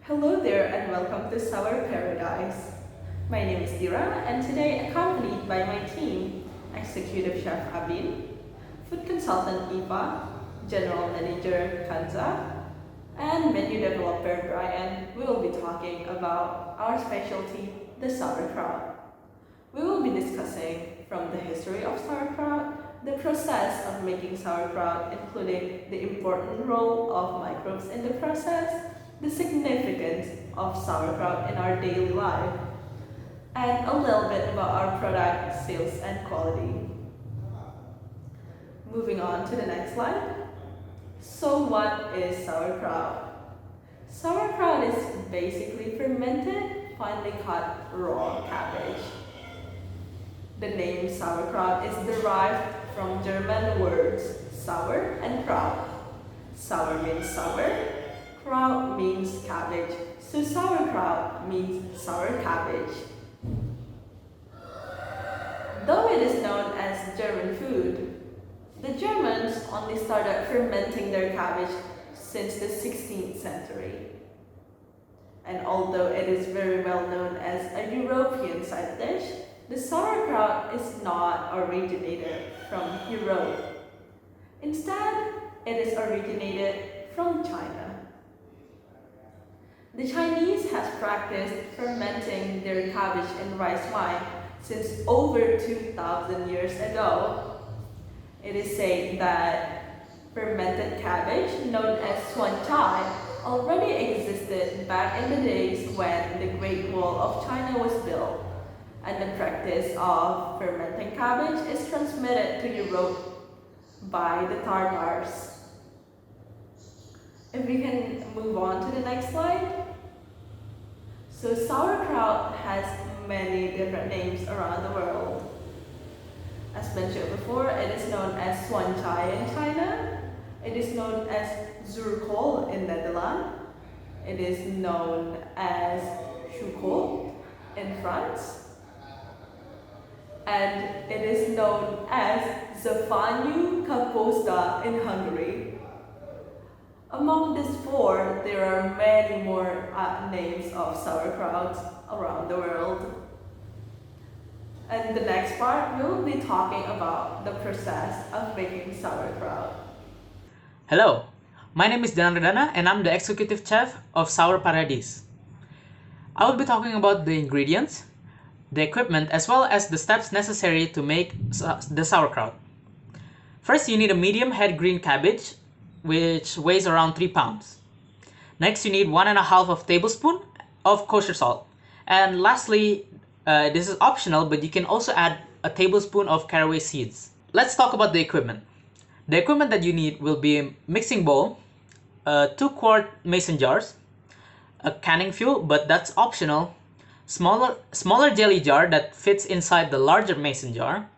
Hello there and welcome to Sauerparadies. My name is Nadhira and today accompanied by my team, Executive Chef Abin, Food Consultant Eva, General Manager Kanza, and Menu Developer Brian, we will be talking about our specialty, the sauerkraut. We will be discussing from the history of sauerkraut, the process of making sauerkraut, including the important role of microbes in the process, the significance of sauerkraut in our daily life, and a little bit about our product sales and quality. Moving on to the next slide. So what is sauerkraut? Sauerkraut is basically fermented, finely cut raw cabbage. The name sauerkraut is derived from German words sauer and kraut. Sauer means sour, kraut means cabbage, so sauerkraut means sour cabbage. Though it is known as German food, the Germans only started fermenting their cabbage since the 16th century. And although it is very well known as a European side dish, the sauerkraut is not originated from Europe. Instead, it is originated from China. The Chinese has practiced fermenting their cabbage in rice wine since over 2,000 years ago. It is said that fermented cabbage, known as suan chai, already existed back in the days when the Great Wall of China was built, and the practice of fermenting cabbage is transmitted to Europe by the Tartars. If we can move on to the next slide. So sauerkraut has many different names around the world. As mentioned before, it is known as suan chai in China. It is known as zuurkool in Netherlands. It is known as choucroute in France. And it is known as zafaniu kaposta in Hungary. Among these four, there are many more names of sauerkraut around the world. And the next part, we will be talking about the process of making sauerkraut. Hello, my name is Janardana and I'm the Executive Chef of Sauerparadies. I will be talking about the ingredients, the equipment, as well as the steps necessary to make the sauerkraut. First, you need a medium head green cabbage, which weighs around 3 pounds. Next, you need 1.5 tablespoon of kosher salt. And lastly, this is optional, but you can also add a tablespoon of caraway seeds. Let's talk about the equipment. The equipment that you need will be a mixing bowl, 2-quart mason jars, a canning fuel, but that's optional, smaller jelly jar that fits inside the larger mason jar,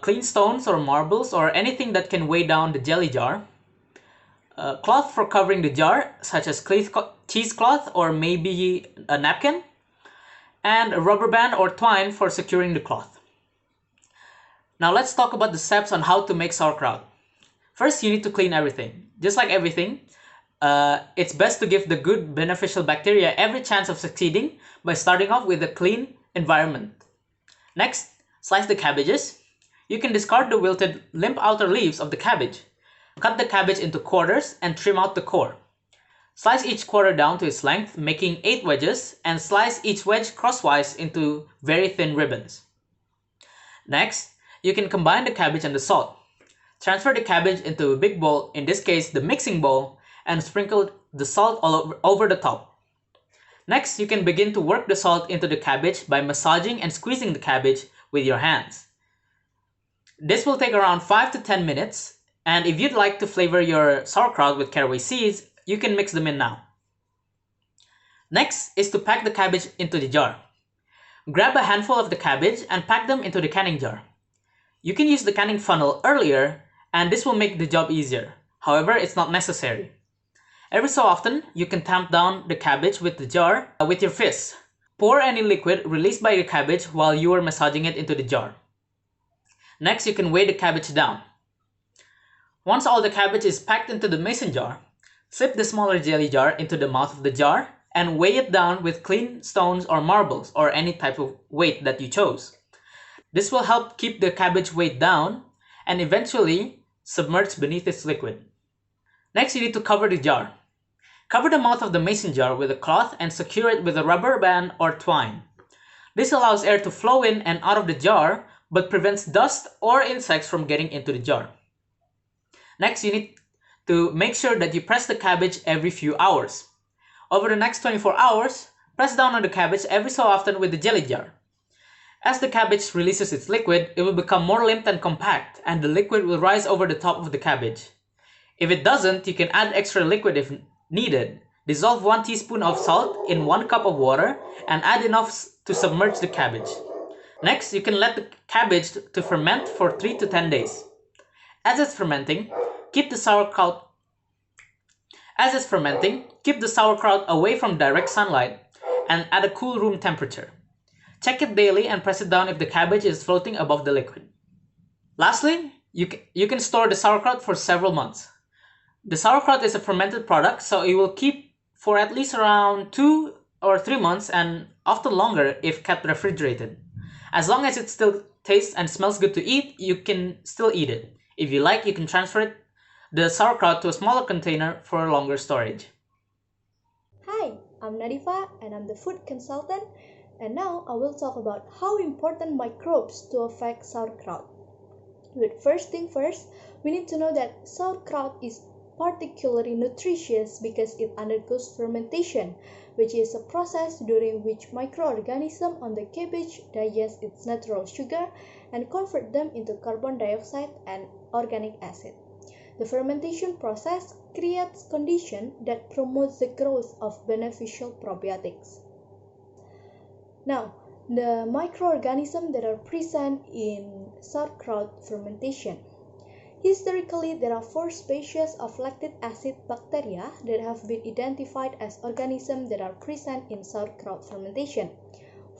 clean stones or marbles or anything that can weigh down the jelly jar, a cloth for covering the jar, such as cheesecloth or maybe a napkin, and a rubber band or twine for securing the cloth. Now let's talk about the steps on how to make sauerkraut. First, you need to clean everything. Just like everything, it's best to give the good beneficial bacteria every chance of succeeding by starting off with a clean environment. Next, slice the cabbages. You can discard the wilted limp outer leaves of the cabbage. Cut the cabbage into quarters and trim out the core. Slice each quarter down to its length, making 8 wedges, and slice each wedge crosswise into very thin ribbons. Next, you can combine the cabbage and the salt. Transfer the cabbage into a big bowl, in this case the mixing bowl, and sprinkle the salt all over the top. Next, you can begin to work the salt into the cabbage by massaging and squeezing the cabbage with your hands. This will take around 5 to 10 minutes. And if you'd like to flavor your sauerkraut with caraway seeds, you can mix them in now. Next is to pack the cabbage into the jar. Grab a handful of the cabbage and pack them into the canning jar. You can use the canning funnel earlier, and this will make the job easier. However, it's not necessary. Every so often, you can tamp down the cabbage with the jar with your fists. Pour any liquid released by the cabbage while you are massaging it into the jar. Next, you can weigh the cabbage down. Once all the cabbage is packed into the mason jar, slip the smaller jelly jar into the mouth of the jar and weigh it down with clean stones or marbles or any type of weight that you chose. This will help keep the cabbage weight down and eventually submerge beneath its liquid. Next, you need to cover the jar. Cover the mouth of the mason jar with a cloth and secure it with a rubber band or twine. This allows air to flow in and out of the jar, but prevents dust or insects from getting into the jar. Next, you need to make sure that you press the cabbage every few hours. Over the next 24 hours, press down on the cabbage every so often with the jelly jar. As the cabbage releases its liquid, it will become more limp and compact, and the liquid will rise over the top of the cabbage. If it doesn't, you can add extra liquid if needed. Dissolve 1 teaspoon of salt in 1 cup of water and add enough to submerge the cabbage. Next, you can let the cabbage to ferment for 3 to 10 days. As it's fermenting, keep the sauerkraut away from direct sunlight and at a cool room temperature. Check it daily and press it down if the cabbage is floating above the liquid. Lastly, you can store the sauerkraut for several months. The sauerkraut is a fermented product, so it will keep for at least around 2 or 3 months and often longer if kept refrigerated. As long as it still tastes and smells good to eat, you can still eat it. If you like, you can transfer the sauerkraut to a smaller container for longer storage. Hi, I'm Nadifah and I'm the food consultant, and now I will talk about how important microbes to affect sauerkraut. But first thing first, we need to know that sauerkraut is particularly nutritious because it undergoes fermentation, which is a process during which microorganisms on the cabbage digest its natural sugar and convert them into carbon dioxide and organic acid. The fermentation process creates conditions that promote the growth of beneficial probiotics. Now, the microorganisms that are present in sauerkraut fermentation. Historically, there are 4 species of lactic acid bacteria that have been identified as organisms that are present in sauerkraut fermentation.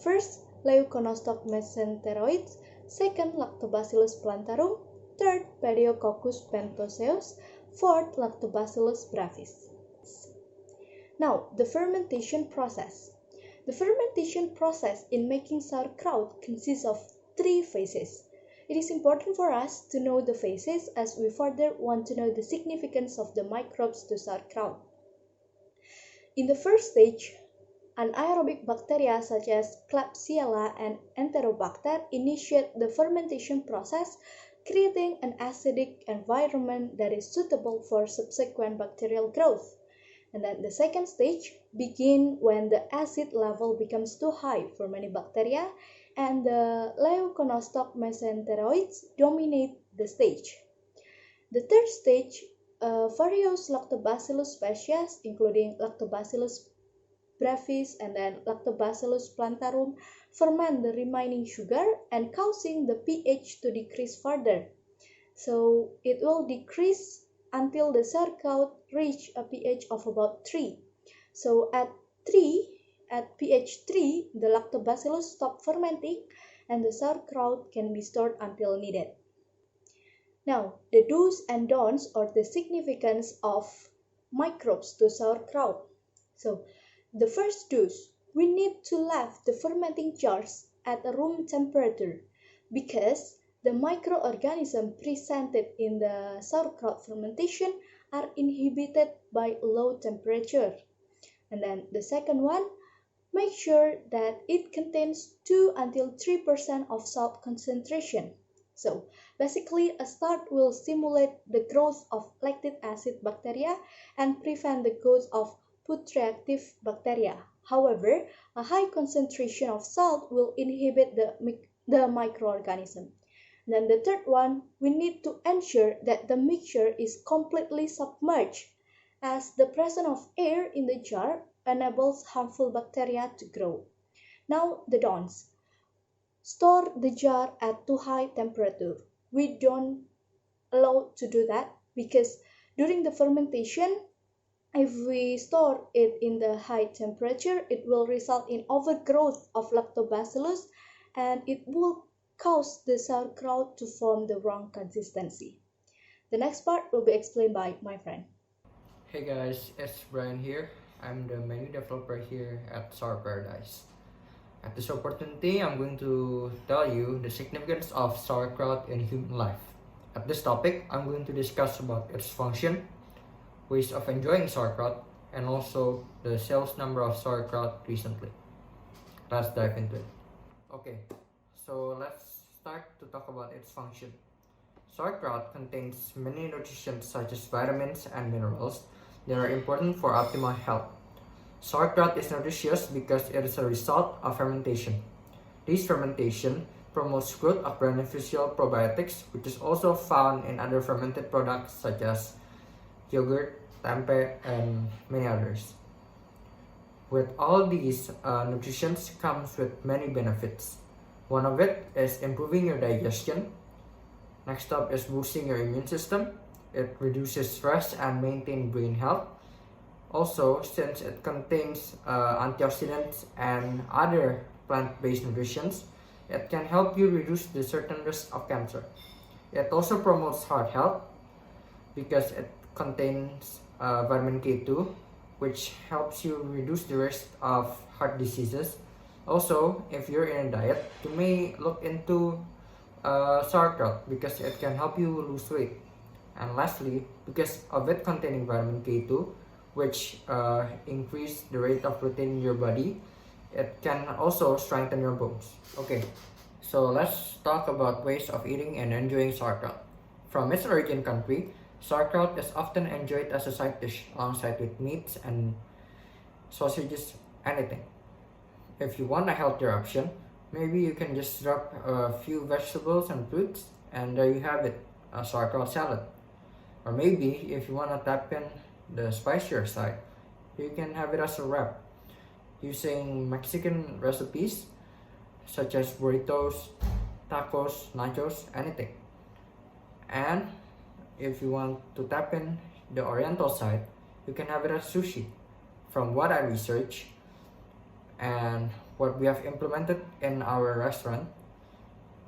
First, Leuconostoc mesenteroids, second, Lactobacillus plantarum, third, Pediococcus pentoseus, fourth, Lactobacillus brevis. Now, the fermentation process. The fermentation process in making sauerkraut consists of 3 phases. It is important for us to know the phases as we further want to know the significance of the microbes to sauerkraut. In the first stage, anaerobic bacteria such as Klebsiella and Enterobacter initiate the fermentation process, creating an acidic environment that is suitable for subsequent bacterial growth. And then the second stage begins when the acid level becomes too high for many bacteria, and the Leuconostoc mesenteroids dominate the stage. The third stage, various Lactobacillus species, including Lactobacillus brevis and then Lactobacillus plantarum, ferment the remaining sugar and causing the pH to decrease further. So it will decrease until the sauerkraut reach a pH of about 3. So at pH 3, the lactobacillus stop fermenting and the sauerkraut can be stored until needed. Now, the do's and don'ts or the significance of microbes to sauerkraut. So, the first do's, we need to leave the fermenting jars at a room temperature because the microorganisms presented in the sauerkraut fermentation are inhibited by low temperature. And then the second one, make sure that it contains 2 until 3% of salt concentration. So basically, a salt will stimulate the growth of lactic acid bacteria and prevent the growth of food-reactive bacteria. However, a high concentration of salt will inhibit the microorganism. Then the third one, we need to ensure that the mixture is completely submerged, as the presence of air in the jar enables harmful bacteria to grow. Now the don'ts. Store the jar at too high temperature. We don't allow to do that because during the fermentation, if we store it in the high temperature, it will result in overgrowth of lactobacillus and it will cause the sauerkraut to form the wrong consistency. The next part will be explained by my friend. Hey guys, it's Brian here. I'm the menu developer here at Sauerparadies. At this opportunity, I'm going to tell you the significance of sauerkraut in human life. At this topic, I'm going to discuss about its function, ways of enjoying sauerkraut, and also the sales number of sauerkraut recently. Let's dive into it. Okay, so let's start to talk about its function. Sauerkraut contains many nutrients such as vitamins and minerals that are important for optimal health. Sauerkraut is nutritious because it is a result of fermentation. This fermentation promotes growth of beneficial probiotics, which is also found in other fermented products such as yogurt, tempeh, and many others. With all these nutrients comes with many benefits. One of it is improving your digestion. Next up is boosting your immune system. It reduces stress and maintains brain health. Also, since it contains antioxidants and other plant-based nutrients, it can help you reduce the certain risk of cancer. It also promotes heart health because it contains vitamin K2, which helps you reduce the risk of heart diseases. Also, if you're in a diet, you may look into sauerkraut because it can help you lose weight. And lastly, because of it containing vitamin K2, which increase the rate of protein in your body, it can also strengthen your bones. Okay, so let's talk about ways of eating and enjoying sauerkraut. From its origin country, sauerkraut is often enjoyed as a side dish alongside with meats and sausages, anything. If you want a healthier option, maybe you can just drop a few vegetables and fruits and there you have it, a sauerkraut salad. Or maybe if you want to tap in the spicier side, you can have it as a wrap using Mexican recipes such as burritos, tacos, nachos, anything. And if you want to tap in the oriental side, you can have it as sushi. From what I researched and what we have implemented in our restaurant,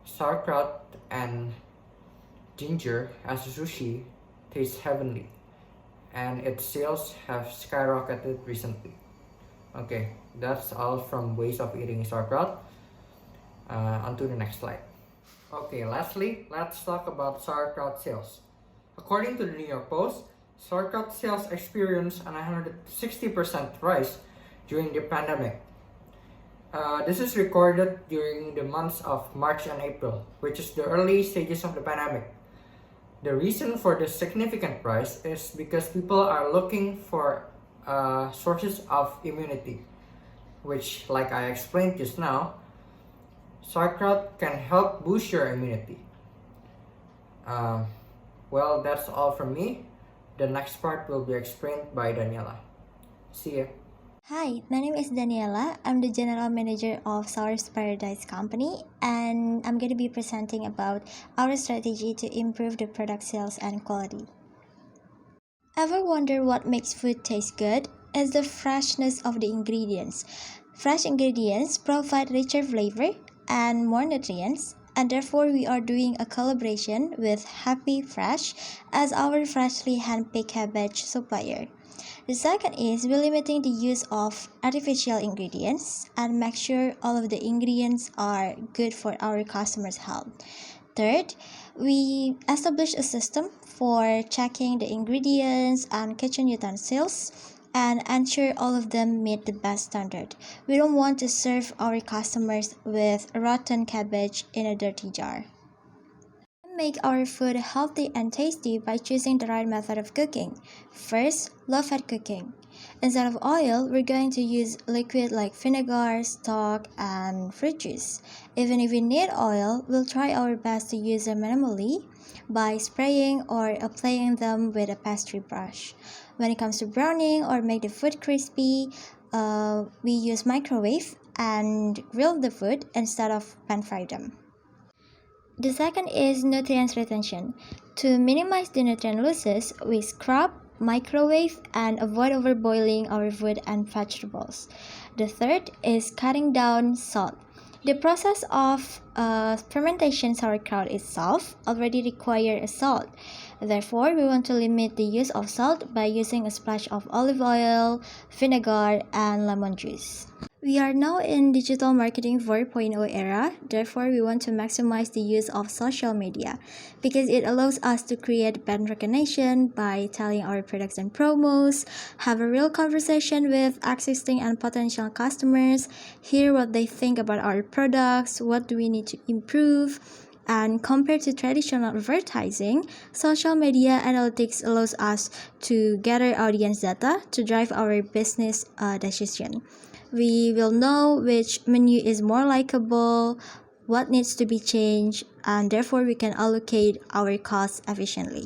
sauerkraut and ginger as a sushi tastes heavenly, and its sales have skyrocketed recently. Okay, that's all from ways of eating sauerkraut. On to the next slide. Okay, lastly, let's talk about sauerkraut sales. According to the New York Post, sauerkraut sales experienced an 160% rise during the pandemic. This is recorded during the months of March and April, which is the early stages of the pandemic. The reason for this significant rise is because people are looking for sources of immunity, which, like I explained just now, sauerkraut can help boost your immunity. Well, that's all from me. The next part will be explained by Daniella. See ya. Hi, my name is Daniella. I'm the General Manager of Sauerparadies Company, and I'm going to be presenting about our strategy to improve the product sales and quality. Ever wonder what makes food taste good? It's the freshness of the ingredients. Fresh ingredients provide richer flavor and more nutrients, and therefore we are doing a collaboration with Happy Fresh as our freshly hand-picked cabbage supplier. The second is we're limiting the use of artificial ingredients and make sure all of the ingredients are good for our customers' health. Third, we establish a system for checking the ingredients and kitchen utensils and ensure all of them meet the best standard. We don't want to serve our customers with rotten cabbage in a dirty jar. Make our food healthy and tasty by choosing the right method of cooking. First, low-fat cooking. Instead of oil, we're going to use liquid like vinegar, stock, and fruit juice. Even if we need oil, we'll try our best to use them minimally by spraying or applying them with a pastry brush. When it comes to browning or make the food crispy, we use microwave and grill the food instead of pan-fry them. The second is nutrients retention. To minimize the nutrient losses, we scrub, microwave, and avoid overboiling our food and vegetables. The third is cutting down salt. The process of fermentation sauerkraut itself already requires salt. Therefore, we want to limit the use of salt by using a splash of olive oil, vinegar, and lemon juice. We are now in digital marketing 4.0 era, therefore we want to maximize the use of social media because it allows us to create brand recognition by telling our products and promos, have a real conversation with existing and potential customers, hear what they think about our products, what do we need to improve. And compared to traditional advertising, social media analytics allows us to gather audience data to drive our business decision. We will know which menu is more likable, what needs to be changed, and therefore we can allocate our costs efficiently.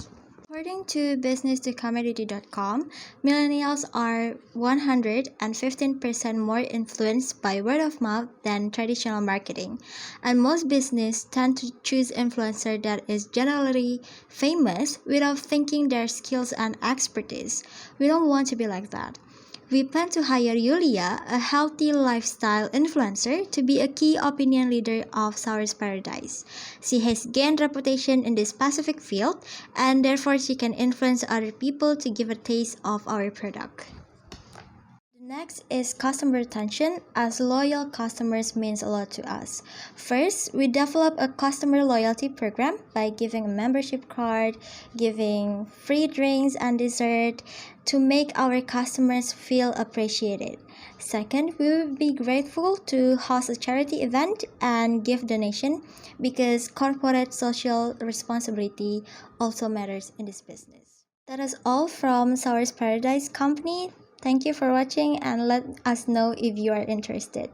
According to business2commodity.com, millennials are 115% more influenced by word of mouth than traditional marketing, and most businesses tend to choose influencer that is generally famous without thinking their skills and expertise. We don't want to be like that. We plan to hire Yulia, a healthy lifestyle influencer, to be a key opinion leader of Sauerparadies. She has gained reputation in this specific field, and therefore she can influence other people to give a taste of our product. Next is customer retention, as loyal customers means a lot to us. First, we develop a customer loyalty program by giving a membership card, giving free drinks and dessert to make our customers feel appreciated. Second, we will be grateful to host a charity event and give donation because corporate social responsibility also matters in this business. That is all from Sauerparadies Company. Thank you for watching and let us know if you are interested.